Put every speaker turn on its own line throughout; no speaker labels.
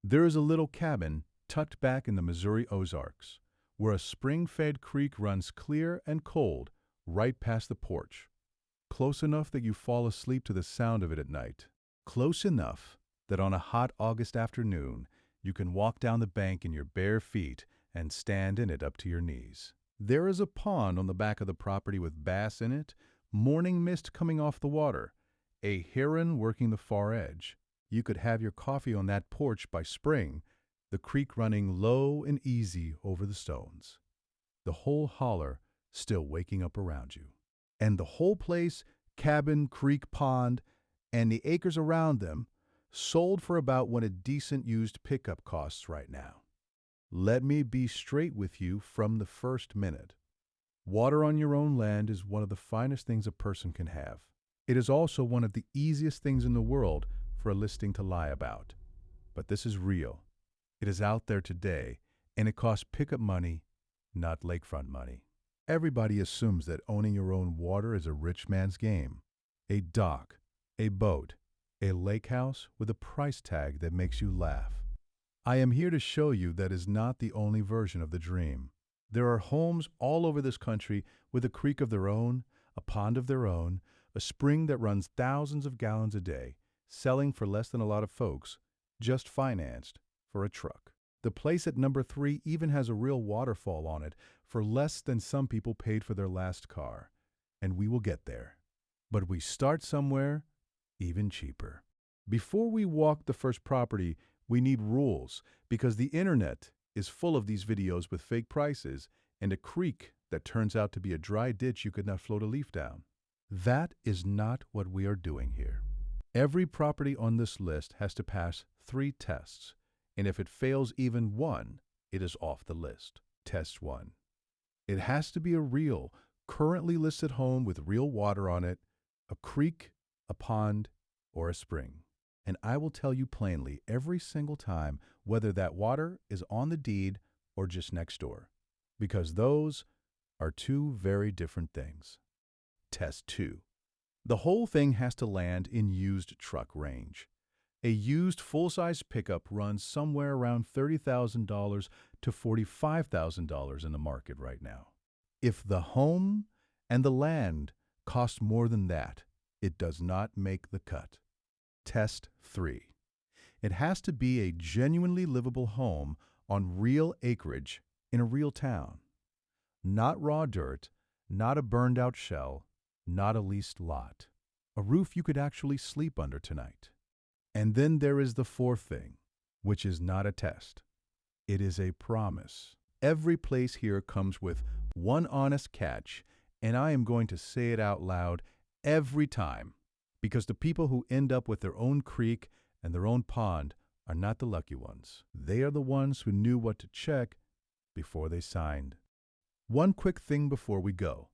There is a little cabin tucked back in the Missouri Ozarks, where a spring-fed creek runs clear and cold right past the porch, close enough that you fall asleep to the sound of it at night, close enough that on a hot August afternoon you can walk down the bank in your bare feet and stand in it up to your knees. There is a pond on the back of the property with bass in it, morning mist coming off the water, a heron working the far edge. You could have your coffee on that porch by spring, the creek running low and easy over the stones. The whole holler still waking up around you. And the whole place, cabin, creek, pond, and the acres around them, sold for about what a decent used pickup costs right now. Let me be straight with you from the first minute. Water on your own land is one of the finest things a person can have. It is also one of the easiest things in the world for a listing to lie about. But this is real. It is out there today, and it costs pickup money, not lakefront money. Everybody assumes that owning your own water is a rich man's game. A dock, a boat, a lake house with a price tag that makes you laugh. I am here to show you that is not the only version of the dream. There are homes all over this country with a creek of their own, a pond of their own, a spring that runs thousands of gallons a day, selling for less than a lot of folks, just financed for a truck. The place at number 3 even has a real waterfall on it for less than some people paid for their last car. And we will get there. But we start somewhere even cheaper. Before we walk the first property, we need rules because the internet is full of these videos with fake prices and a creek that turns out to be a dry ditch you could not float a leaf down. That is not what we are doing here. Every property on this list has to pass 3 tests, and if it fails even one, it is off the list. Test 1. It has to be a real, currently listed home with real water on it, a creek, a pond, or a spring. And I will tell you plainly every single time whether that water is on the deed or just next door, because those are 2 very different things. Test 2. The whole thing has to land in used truck range. A used full-size pickup runs somewhere around $30,000 to $45,000 in the market right now. If the home and the land cost more than that, it does not make the cut. Test 3. It has to be a genuinely livable home on real acreage in a real town. Not raw dirt, not a burned-out shell, not a leased lot. A roof you could actually sleep under tonight. And then there is the 4th thing, which is not a test. It is a promise. Every place here comes with one honest catch, and I am going to say it out loud every time, because the people who end up with their own creek and their own pond are not the lucky ones. They are the ones who knew what to check before they signed. One quick thing before we go.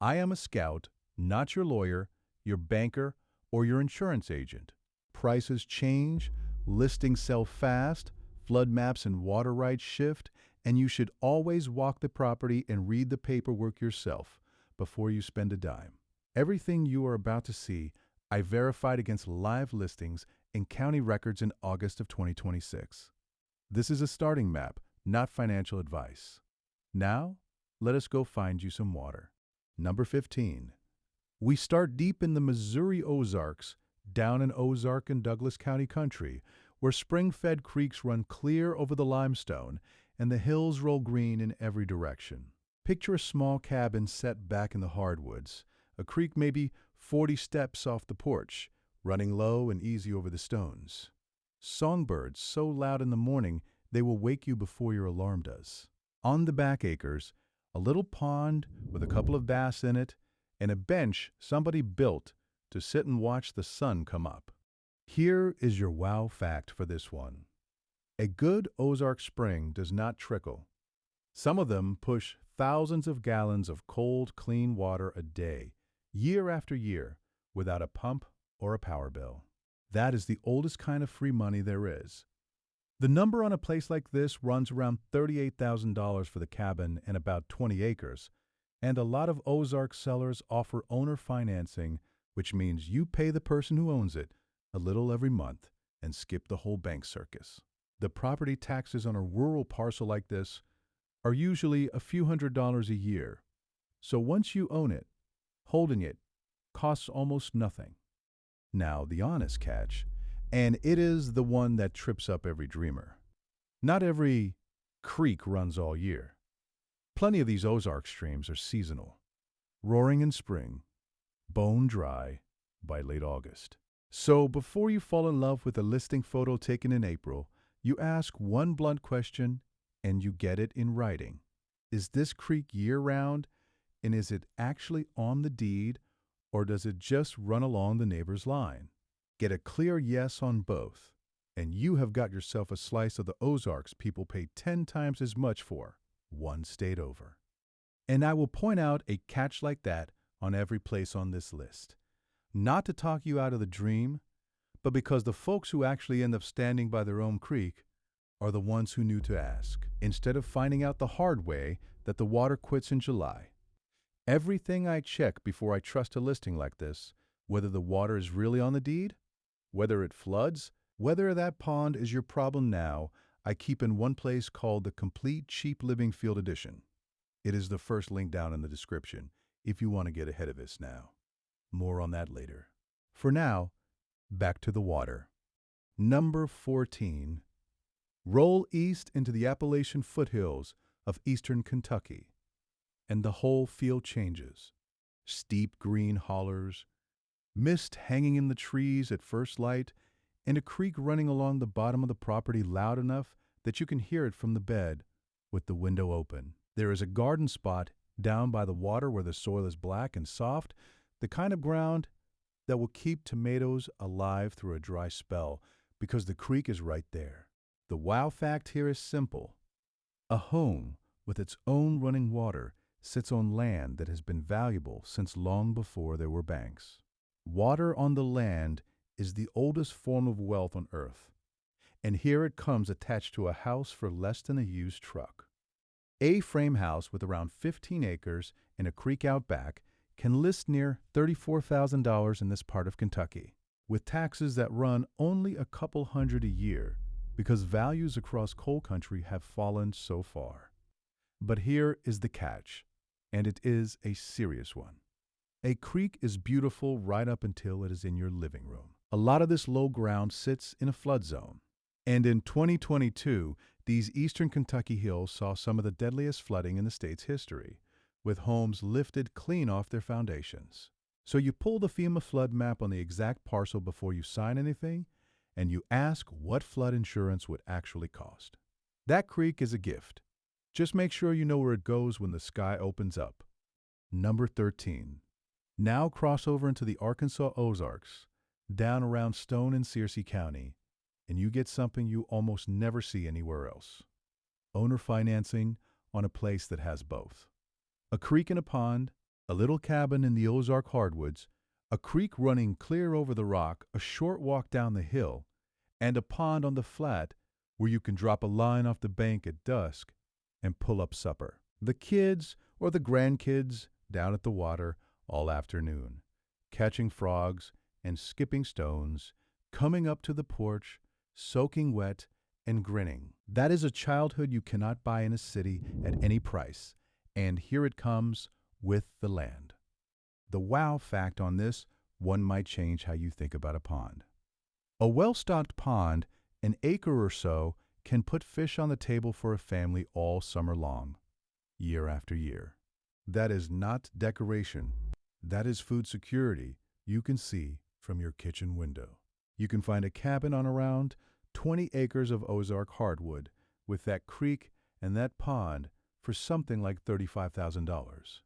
I am a scout, not your lawyer, your banker, or your insurance agent. Prices change, listings sell fast, flood maps and water rights shift, and you should always walk the property and read the paperwork yourself before you spend a dime. Everything you are about to see, I verified against live listings and county records in August of 2026. This is a starting map, not financial advice. Now, let us go find you some water. Number 15. We start deep in the Missouri Ozarks, down in Ozark and Douglas County country, where spring-fed creeks run clear over the limestone and the hills roll green in every direction. Picture a small cabin set back in the hardwoods, a creek maybe 40 steps off the porch, running low and easy over the stones. Songbirds so loud in the morning they will wake you before your alarm does. On the back acres, a little pond with a couple of bass in it, and a bench somebody built to sit and watch the sun come up. Here is your wow fact for this one. A good Ozark spring does not trickle. Some of them push thousands of gallons of cold, clean water a day, year after year, without a pump or a power bill. That is the oldest kind of free money there is. The number on a place like this runs around $38,000 for the cabin and about 20 acres, and a lot of Ozark sellers offer owner financing, which means you pay the person who owns it a little every month and skip the whole bank circus. The property taxes on a rural parcel like this are usually a few $100s a year. So once you own it, holding it costs almost nothing. Now, the honest catch, and it is the one that trips up every dreamer. Not every creek runs all year. Plenty of these Ozark streams are seasonal, roaring in spring, bone dry by late August. So before you fall in love with a listing photo taken in April, you ask one blunt question and you get it in writing. Is this creek year-round, and is it actually on the deed, or does it just run along the neighbor's line? Get a clear yes on both, and you have got yourself a slice of the Ozarks people pay 10 times as much for, one state over. And I will point out a catch like that on every place on this list. Not to talk you out of the dream, but because the folks who actually end up standing by their own creek are the ones who knew to ask, instead of finding out the hard way that the water quits in July. Everything I check before I trust a listing like this, whether the water is really on the deed, whether it floods, whether that pond is your problem now, I keep in one place called the Complete Cheap Living Field Edition. It is the first link down in the description if you want to get ahead of this now. More on that later. For now, back to the water. Number 14. Roll east into the Appalachian foothills of eastern Kentucky, and the whole field changes. Steep green hollers, mist hanging in the trees at first light, and a creek running along the bottom of the property loud enough that you can hear it from the bed with the window open. There is a garden spot down by the water where the soil is black and soft, the kind of ground that will keep tomatoes alive through a dry spell because the creek is right there. The wow fact here is simple. A home with its own running water sits on land that has been valuable since long before there were banks. Water on the land is the oldest form of wealth on earth, and here it comes attached to a house for less than a used truck. A frame house with around 15 acres and a creek out back can list near $34,000 in this part of Kentucky, with taxes that run only a couple hundred a year because values across coal country have fallen so far. But here is the catch, and it is a serious one. A creek is beautiful right up until it is in your living room. A lot of this low ground sits in a flood zone. And in 2022, these eastern Kentucky hills saw some of the deadliest flooding in the state's history, with homes lifted clean off their foundations. So you pull the FEMA flood map on the exact parcel before you sign anything, and you ask what flood insurance would actually cost. That creek is a gift. Just make sure you know where it goes when the sky opens up. Number 13. Now cross over into the Arkansas Ozarks, down around Stone and Searcy County, and you get something you almost never see anywhere else. Owner financing on a place that has both. A creek and a pond, a little cabin in the Ozark hardwoods, a creek running clear over the rock, a short walk down the hill, and a pond on the flat where you can drop a line off the bank at dusk and pull up supper. The kids or the grandkids down at the water all afternoon, catching frogs and skipping stones, coming up to the porch, soaking wet and grinning. That is a childhood you cannot buy in a city at any price, and here it comes with the land. The wow fact on this one might change how you think about a pond. A well-stocked pond, an acre or so, can put fish on the table for a family all summer long, year after year. That is not decoration. That is food security you can see from your kitchen window. You can find a cabin on around 20 acres of Ozark hardwood with that creek and that pond for something like $35,000.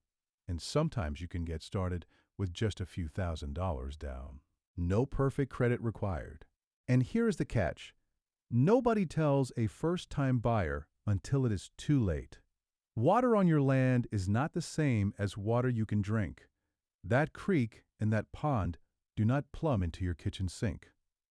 And sometimes you can get started with just a few $1,000s down. No perfect credit required. And here is the catch. Nobody tells a first-time buyer until it is too late. Water on your land is not the same as water you can drink. That creek and that pond do not plumb into your kitchen sink.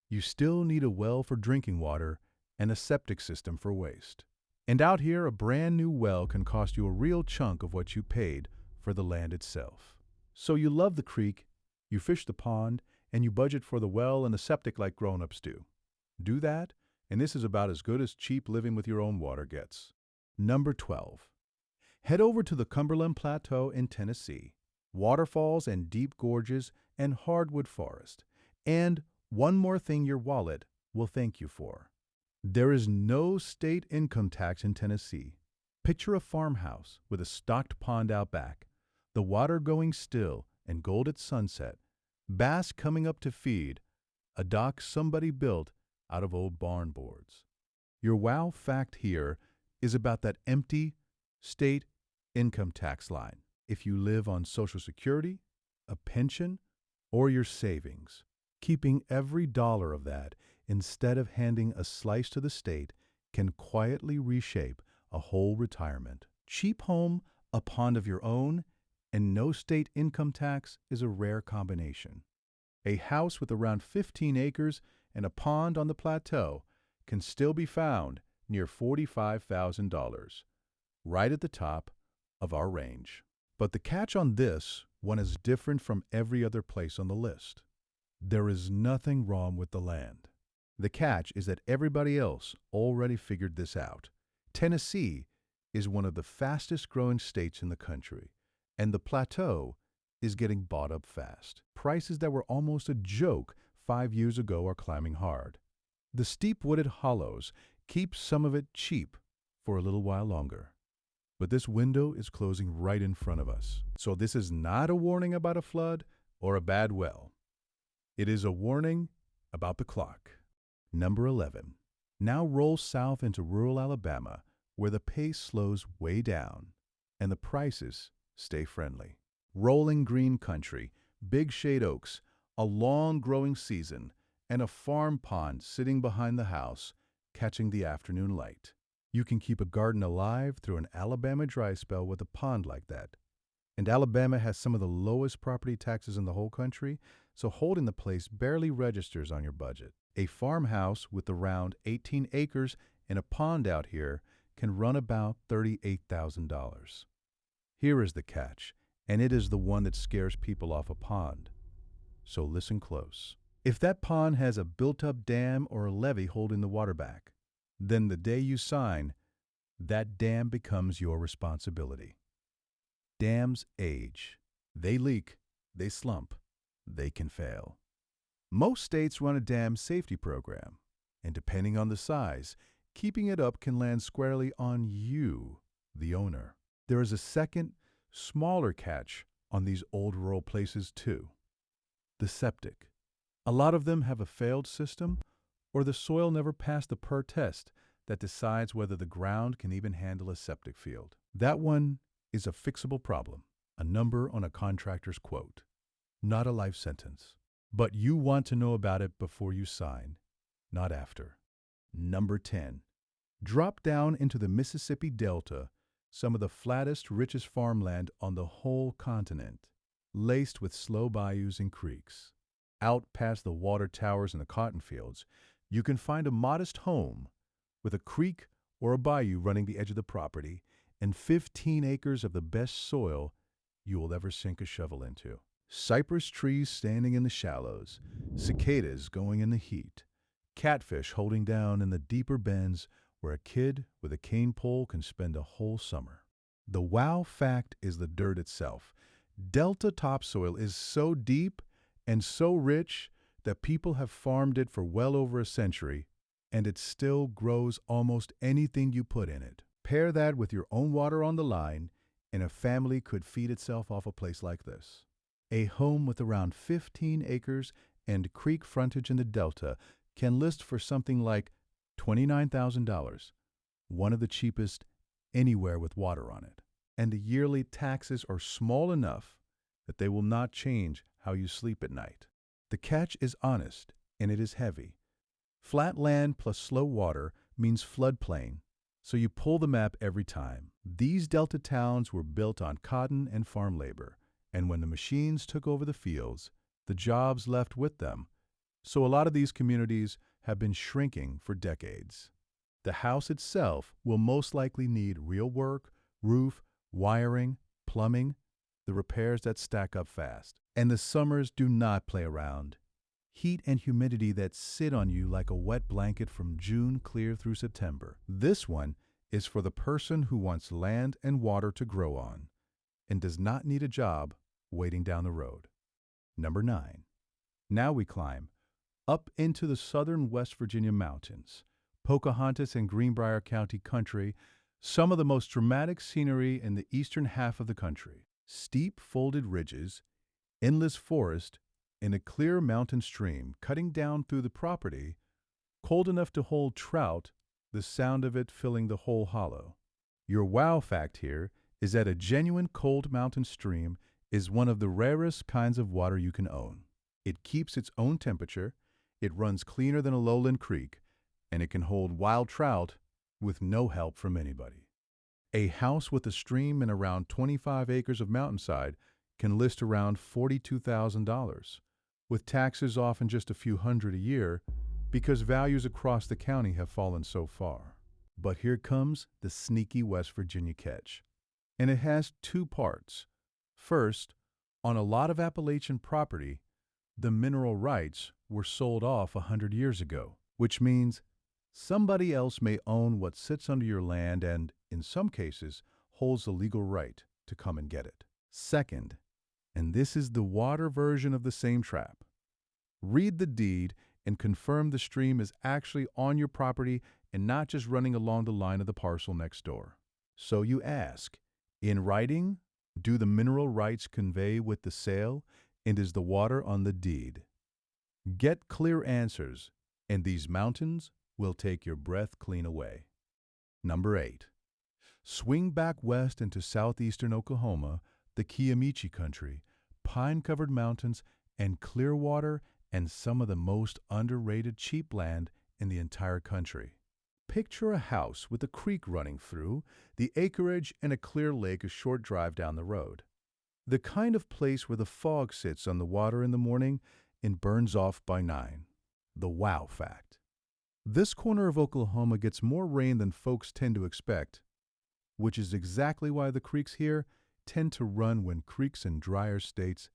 You still need a well for drinking water and a septic system for waste. And out here, a brand new well can cost you a real chunk of what you paid for the land itself. So you love the creek, you fish the pond, and you budget for the well and the septic like grown-ups do. Do that, and this is about as good as cheap living with your own water gets. Number 12. Head over to the Cumberland Plateau in Tennessee. Waterfalls and deep gorges and hardwood forest. And one more thing your wallet will thank you for. There is no state income tax in Tennessee. Picture a farmhouse with a stocked pond out back, the water going still and gold at sunset, bass coming up to feed, a dock somebody built out of old barn boards. Your wow fact here is about that empty state income tax line. If you live on Social Security, a pension, or your savings, keeping every dollar of that instead of handing a slice to the state can quietly reshape a whole retirement. Cheap home, a pond of your own, and no state income tax is a rare combination. A house with around 15 acres and a pond on the plateau can still be found near $45,000, right at the top of our range. But the catch on this one is different from every other place on the list. There is nothing wrong with the land. The catch is that everybody else already figured this out. Tennessee is one of the fastest growing states in the country, and the Plateau is getting bought up fast. Prices that were almost a joke 5 years ago are climbing hard. The steep wooded hollows keep some of it cheap for a little while longer. But this window is closing right in front of us. So this is not a warning about a flood or a bad well. It is a warning about the clock. Number 11. Now roll south into rural Alabama, where the pace slows way down and the prices stay friendly. Rolling green country, big shade oaks, a long growing season, and a farm pond sitting behind the house, catching the afternoon light. You can keep a garden alive through an Alabama dry spell with a pond like that. And Alabama has some of the lowest property taxes in the whole country, so holding the place barely registers on your budget. A farmhouse with around 18 acres and a pond out here can run about $38,000. Here is the catch, and it is the one that scares people off a pond. So listen close. If that pond has a built-up dam or a levee holding the water back, then the day you sign, that dam becomes your responsibility. Dams age. They leak. They slump. They can fail. Most states run a dam safety program, and depending on the size, keeping it up can land squarely on you, the owner. There is a second, smaller catch on these old rural places too. The septic. A lot of them have a failed system, or the soil never passed the PER test that decides whether the ground can even handle a septic field. That one is a fixable problem, a number on a contractor's quote, not a life sentence. But you want to know about it before you sign, not after. Number 10. Drop down into the Mississippi Delta, some of the flattest, richest farmland on the whole continent, laced with slow bayous and creeks. Out past the water towers and the cotton fields, you can find a modest home with a creek or a bayou running the edge of the property and 15 acres of the best soil you will ever sink a shovel into. Cypress trees standing in the shallows, cicadas going in the heat, catfish holding down in the deeper bends where a kid with a cane pole can spend a whole summer. The wow fact is the dirt itself. Delta topsoil is so deep and so rich that people have farmed it for well over a century, and it still grows almost anything you put in it. Pair that with your own water on the line, and a family could feed itself off a place like this. A home with around 15 acres and creek frontage in the Delta can list for something like $29,000, one of the cheapest anywhere with water on it. And the yearly taxes are small enough that they will not change how you sleep at night. The catch is honest, and it is heavy. Flat land plus slow water means floodplain, so you pull the map every time. These Delta towns were built on cotton and farm labor, and when the machines took over the fields, the jobs left with them. So a lot of these communities have been shrinking for decades. The house itself will most likely need real work, roof, wiring, plumbing, the repairs that stack up fast. And the summers do not play around. Heat and humidity that sit on you like a wet blanket from June clear through September. This one is for the person who wants land and water to grow on and does not need a job waiting down the road. Number 9. Now we climb up into the southern West Virginia mountains, Pocahontas and Greenbrier County country, some of the most dramatic scenery in the eastern half of the country. Steep folded ridges, endless forest, and a clear mountain stream cutting down through the property, cold enough to hold trout, the sound of it filling the whole hollow. Your wow fact here is that a genuine cold mountain stream is one of the rarest kinds of water you can own. It keeps its own temperature, it runs cleaner than a lowland creek, and it can hold wild trout with no help from anybody. A house with a stream and around 25 acres of mountainside can list around $42,000, with taxes often just a few hundred a year because values across the county have fallen so far. But here comes the sneaky West Virginia catch, and it has two parts. First, on a lot of Appalachian property, the mineral rights were sold off 100 years ago, which means somebody else may own what sits under your land and, in some cases, holds the legal right to come and get it. Second, and this is the water version of the same trap, read the deed and confirm the stream is actually on your property and not just running along the line of the parcel next door. So you ask, in writing, do the mineral rights convey with the sale, and is the water on the deed? Get clear answers, and these mountains will take your breath clean away. Number 8. Swing back west into southeastern Oklahoma, the Kiamichi country, pine-covered mountains, and clear water, and some of the most underrated cheap land in the entire country. Picture a house with a creek running through, the acreage, and a clear lake a short drive down the road. The kind of place where the fog sits on the water in the morning and burns off by 9. The wow fact. This corner of Oklahoma gets more rain than folks tend to expect, which is exactly why the creeks here tend to run when creeks in drier states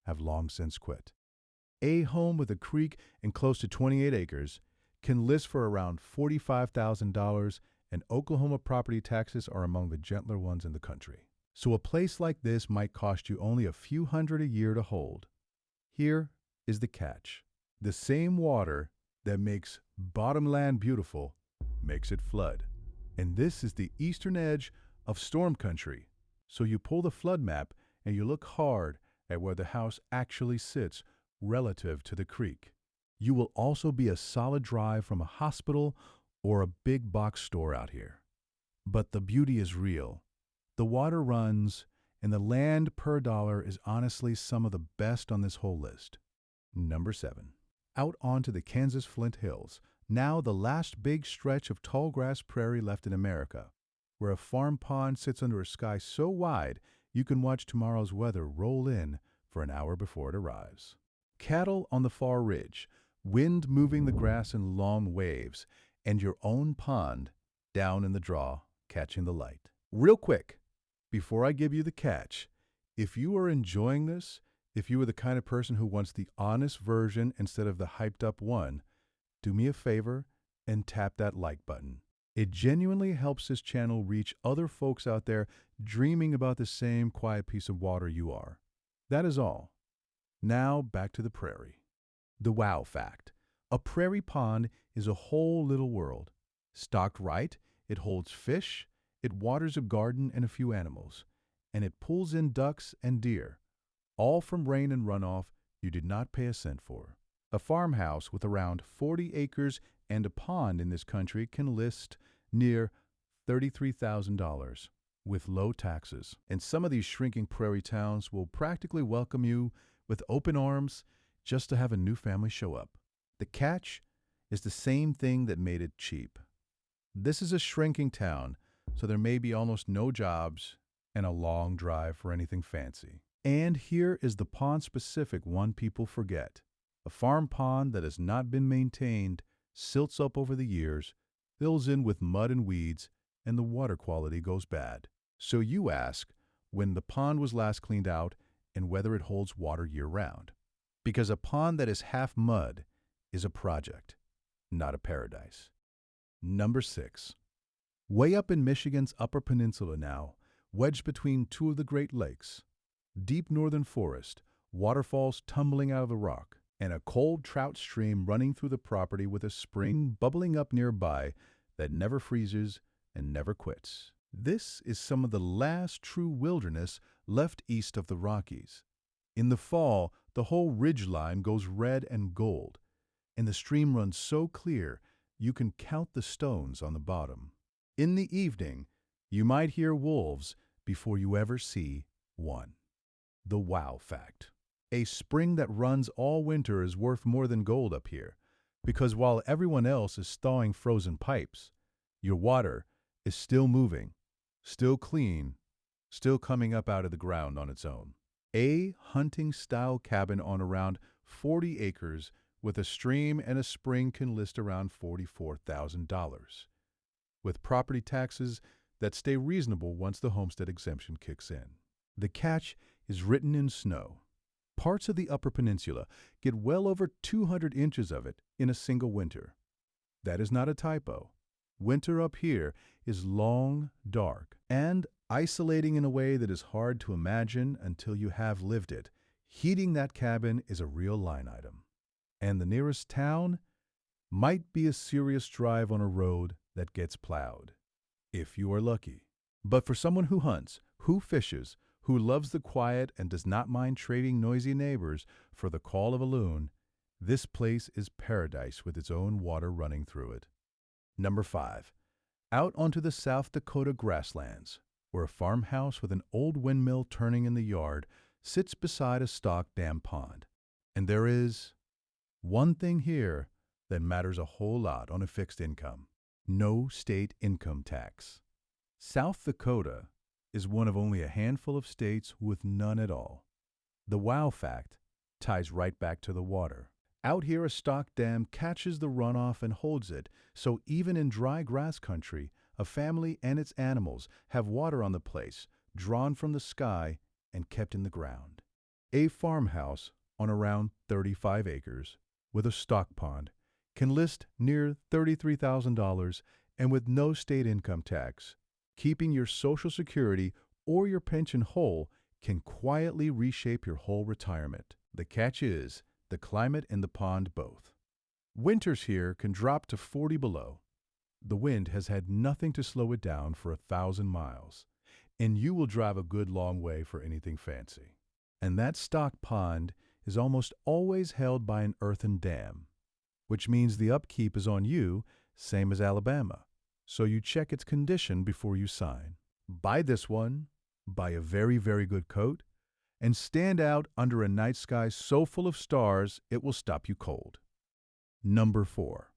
have long since quit. A home with a creek and close to 28 acres can list for around $45,000, and Oklahoma property taxes are among the gentler ones in the country. So a place like this might cost you only a few hundred a year to hold. Here is the catch. The same water that makes bottomland beautiful makes it flood. And this is the eastern edge of storm country. So you pull the flood map and you look hard at where the house actually sits relative to the creek. You will also be a solid drive from a hospital or a big box store out here. But the beauty is real. The water runs, and the land per dollar is honestly some of the best on this whole list. Number 7. Out onto the Kansas Flint Hills, now the last big stretch of tall grass prairie left in America, where a farm pond sits under a sky so wide you can watch tomorrow's weather roll in for an hour before it arrives. Cattle on the far ridge, wind moving the grass in long waves, and your own pond down in the draw catching the light. Real quick, before I give you the catch, if you are enjoying this, if you are the kind of person who wants the honest version instead of the hyped up one, do me a favor and tap that like button. It genuinely helps this channel reach other folks out there dreaming about the same quiet piece of water you are. That is all. Now back to the prairie. The wow fact. A prairie pond is a whole little world. Stocked right, it holds fish, it waters a garden and a few animals, and it pulls in ducks and deer, all from rain and runoff you did not pay a cent for. A farmhouse with around 40 acres and a pond in this country can list near $33,000 with low taxes. And some of these shrinking prairie towns will practically welcome you with open arms just to have a new family show up. The catch is the same thing that made it cheap. This is a shrinking town, so there may be almost no jobs and a long drive for anything fancy. And here is the pond-specific one people forget. A farm pond that has not been maintained, silts up over the years, fills in with mud and weeds, and the water quality goes bad. So you ask when the pond was last cleaned out and whether it holds water year-round. Because a pond that is half mud is a project, not a paradise. Number 6. Way up in Michigan's Upper Peninsula now, wedged between two of the Great Lakes, deep northern forest, waterfalls tumbling out of the rock, and a cold trout stream running through the property with a spring bubbling up nearby that never freezes and never quits. This is some of the last true wilderness left east of the Rockies. In the fall, the whole ridge line goes red and gold, and the stream runs so clear you can count the stones on the bottom. In the evening, you might hear wolves before you ever see one. The wow fact. A spring that runs all winter is worth more than gold up here, because while everyone else is thawing frozen pipes, your water is still moving, still clean, still coming up out of the ground on its own. A hunting-style cabin on around 40 acres with a stream and a spring can list around $44,000, with property taxes that stay reasonable once the homestead exemption kicks in. The catch is written in snow. Parts of the Upper Peninsula get well over 200 inches of it in a single winter. That is not a typo. Winter up here is long, dark, and isolating in a way that is hard to imagine until you have lived it. Heating that cabin is a real line item. And the nearest town might be a serious drive on a road that gets plowed, if you are lucky. But for someone who hunts, who fishes, who loves the quiet and does not mind trading noisy neighbors for the call of a loon, this place is paradise with its own water running through it. Number 5. Out onto the South Dakota grasslands, where a farmhouse with an old windmill turning in the yard sits beside a stock dam pond. And there is one thing here that matters a whole lot on a fixed income: no state income tax. South Dakota is one of only a handful of states with none at all. The wow fact ties right back to the water. Out here, a stock dam catches the runoff and holds it, so even in dry grass country, a family and its animals have water on the place, drawn from the sky and kept in the ground. A farmhouse on around 35 acres with a stock pond can list near $33,000 and with no state income tax. Keeping your Social Security or your pension whole can quietly reshape your whole retirement. The catch is the climate and the pond both. Winters here can drop to 40 below. The wind has had nothing to slow it down for 1,000 miles, and you will drive a good long way for anything fancy. And that stock pond is almost always held by an earthen dam, which means the upkeep is on you, same as Alabama. So you check its condition before you sign. Buy this one, buy a very, very good coat, and stand out under a night sky so full of stars it will stop you cold. Number 4.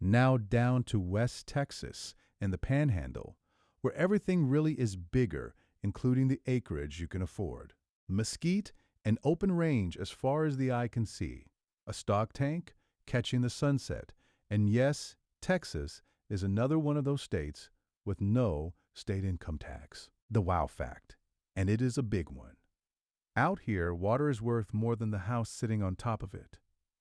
Now down to West Texas and the Panhandle, where everything really is bigger, including the acreage you can afford. Mesquite and open range as far as the eye can see. A stock tank catching the sunset. And yes, Texas is another one of those states with no state income tax. The wow fact, and it is a big one. Out here, water is worth more than the house sitting on top of it.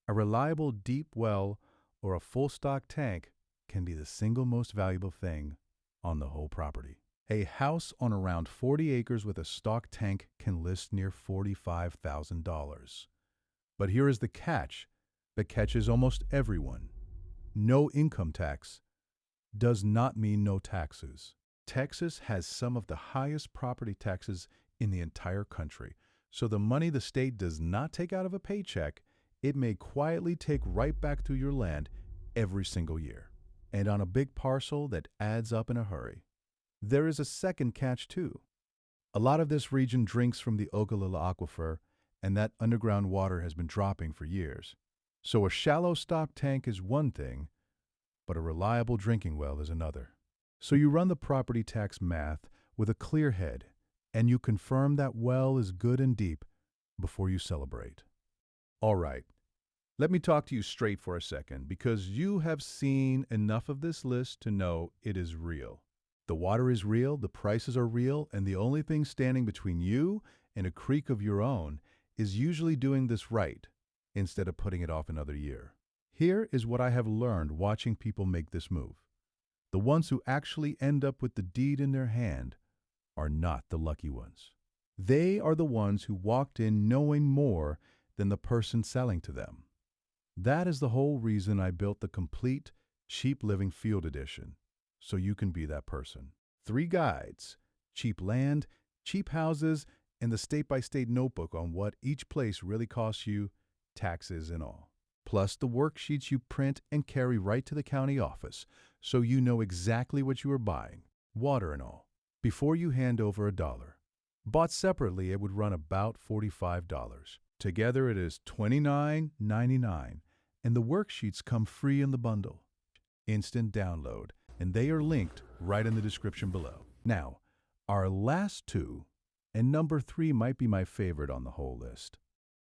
A reliable deep well or a full stock tank can be the single most valuable thing on the whole property. A house on around 40 acres with a stock tank can list near $45,000. But here is the catch that catches almost everyone. No income tax does not mean no taxes. Texas has some of the highest property taxes in the entire country, so the money the state does not take out of a paycheck, it may quietly take right back to your land every single year, and on a big parcel that adds up in a hurry. There is a second catch, too. A lot of this region drinks from the Ogallala Aquifer, and that underground water has been dropping for years. So a shallow stock tank is one thing, but a reliable drinking well is another. So you run the property tax math with a clear head, and you confirm that well is good and deep before you celebrate. All right, let me talk to you straight for a second, because you have seen enough of this list to know it is real. The water is real, the prices are real, and the only thing standing between you and a creek of your own is usually doing this right, instead of putting it off another year. Here is what I have learned watching people make this move. The ones who actually end up with the deed in their hand are not the lucky ones. They are the ones who walked in knowing more than the person selling to them. That is the whole reason I built the complete Cheap Living Field Edition, so you can be that person. 3 guides: cheap land, cheap houses, and the state-by-state notebook on what each place really costs you, taxes and all. Plus the worksheets you print and carry right to the county office, so you know exactly what you are buying, water and all, before you hand over $1. Bought separately, it would run about $45. Together it is $29.99, and the worksheets come free in the bundle. Instant download, and they are linked right in the description below. Now, our last 2, and number 3 might be my favorite on the whole list.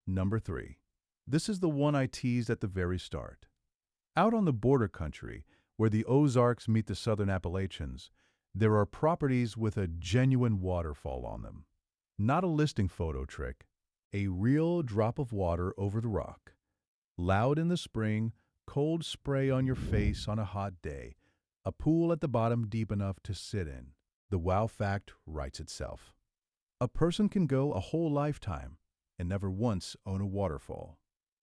Number 3. This is the one I teased at the very start. Out on the border country, where the Ozarks meet the southern Appalachians, there are properties with a genuine waterfall on them. Not a listing photo trick, a real drop of water over the rock. Loud in the spring, cold spray on your face on a hot day, a pool at the bottom deep enough to sit in. The wow fact writes itself. A person can go a whole lifetime and never once own a waterfall.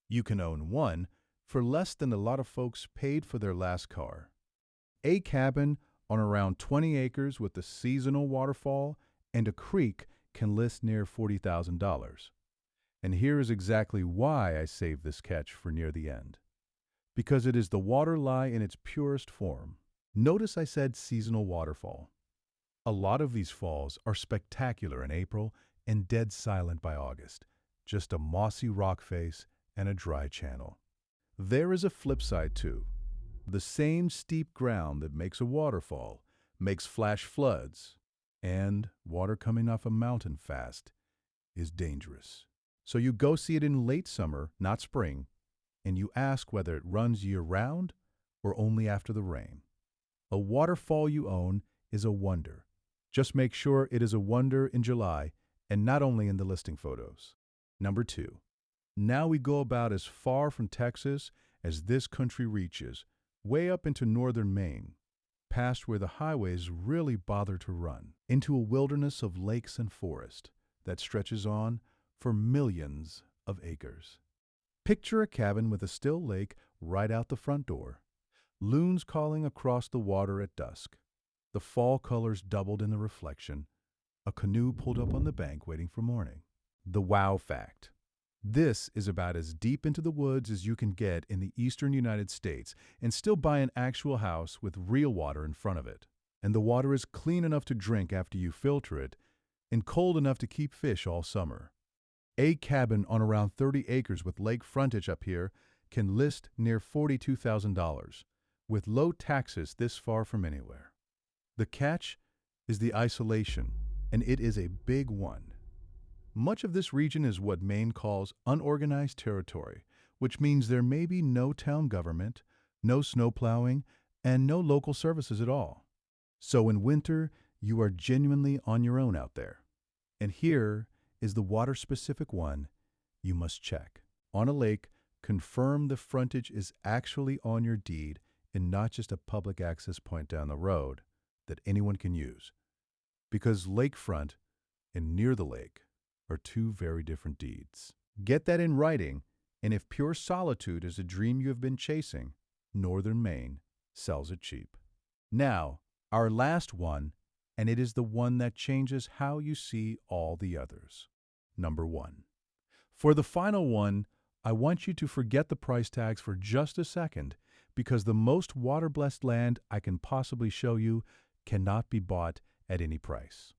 You can own one for less than a lot of folks paid for their last car. A cabin on around 20 acres with a seasonal waterfall and a creek can list near $40,000. And here is exactly why I saved this catch for near the end. Because it is the water lie in its purest form. Notice I said seasonal waterfall. A lot of these falls are spectacular in April and dead silent by August. Just a mossy rock face and a dry channel. There is a flip side too. The same steep ground that makes a waterfall makes flash floods, and water coming off a mountain fast is dangerous. So you go see it in late summer, not spring, and you ask whether it runs year-round or only after the rain. A waterfall you own is a wonder. Just make sure it is a wonder in July and not only in the listing photos. Number 2. Now we go about as far from Texas as this country reaches, way up into northern Maine, past where the highways really bother to run, into a wilderness of lakes and forest that stretches on for millions of acres. Picture a cabin with a still lake right out the front door, loons calling across the water at dusk, the fall colors doubled in the reflection, a canoe pulled up on the bank waiting for morning. The wow fact. This is about as deep into the woods as you can get in the eastern United States and still buy an actual house with real water in front of it. And the water is clean enough to drink after you filter it and cold enough to keep fish all summer. A cabin on around 30 acres with lake frontage up here can list near $42,000, with low taxes this far from anywhere. The catch is the isolation, and it is a big one. Much of this region is what Maine calls unorganized territory, which means there may be no town government, no snow plowing, and no local services at all. So in winter, you are genuinely on your own out there. And here is the water-specific one you must check. On a lake, confirm the frontage is actually on your deed and not just a public access point down the road that anyone can use. Because lakefront and near the lake are 2 very different deeds. Get that in writing, and if pure solitude is a dream you have been chasing, northern Maine sells it cheap. Now, our last one, and it is the one that changes how you see all the others. Number 1. For the final one, I want you to forget the price tags for just a second, because the most water-blessed land I can possibly show you cannot be bought at any price.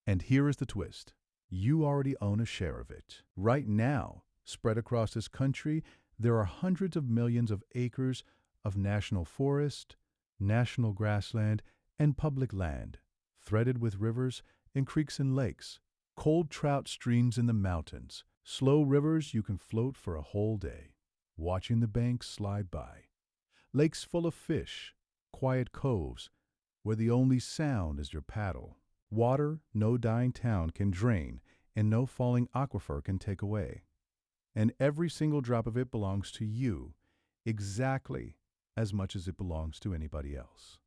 And here is the twist. You already own a share of it. Right now, spread across this country, there are hundreds of millions of acres of national forest, national grassland, and public land, threaded with rivers and creeks and lakes, cold trout streams in the mountains, slow rivers you can float for a whole day, watching the banks slide by, lakes full of fish, quiet coves where the only sound is your paddle, water no dying town can drain and no falling aquifer can take away. and every single drop of it belongs to you, exactly as much as it belongs to anybody else.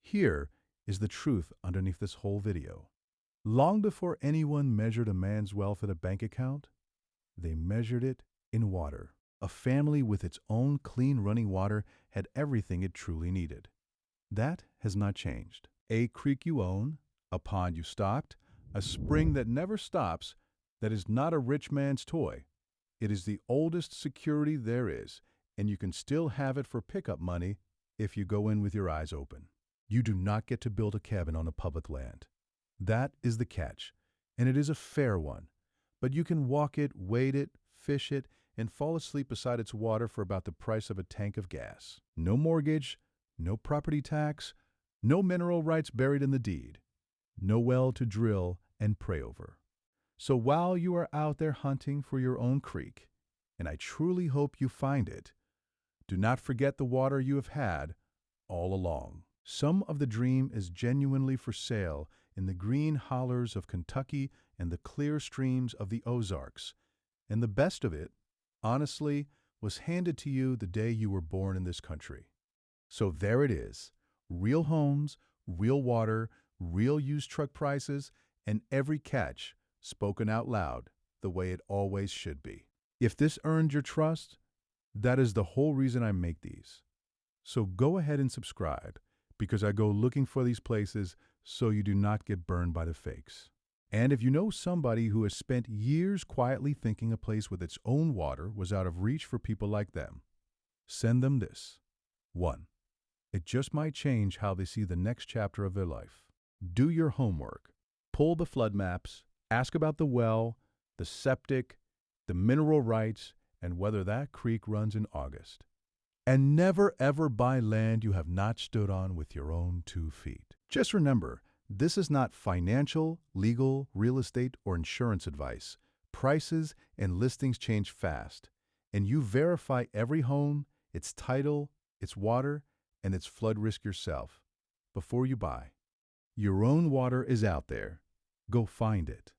Here is the truth underneath this whole video. Long before anyone measured a man's wealth at a bank account, they measured it in water. A family with its own clean running water had everything it truly needed. That has not changed. A creek you own, a pond you stocked, a spring that never stops, that is not a rich man's toy. It is the oldest security there is, and you can still have it for pickup money if you go in with your eyes open. You do not get to build a cabin on a public land. That is the catch, and it is a fair one. But you can walk it, wade it, fish it, and fall asleep beside its water for about the price of a tank of gas. No mortgage, no property tax, no mineral rights buried in the deed, no well to drill and pray over. So while you are out there hunting for your own creek, and I truly hope you find it, do not forget the water you have had all along. Some of the dream is genuinely for sale in the green hollers of Kentucky and the clear streams of the Ozarks, and the best of it, honestly, was handed to you the day you were born in this country. So there it is, real homes, real water, real used truck prices, and every catch spoken out loud the way it always should be. If this earned your trust, that is the whole reason I make these. So go ahead and subscribe, because I go looking for these places so you do not get burned by the fakes. And if you know somebody who has spent years quietly thinking a place with its own water was out of reach for people like them, send them this. 1. It just might change how they see the next chapter of their life. Do your homework. Pull the flood maps, ask about the well, the septic, the mineral rights, and whether that creek runs in August. And never ever buy land you have not stood on with your own 2 feet. Just remember, this is not financial, legal, real estate, or insurance advice. Prices and listings change fast, and you verify every home, its title, its water, and its flood risk yourself before you buy. Your own water is out there. Go find it.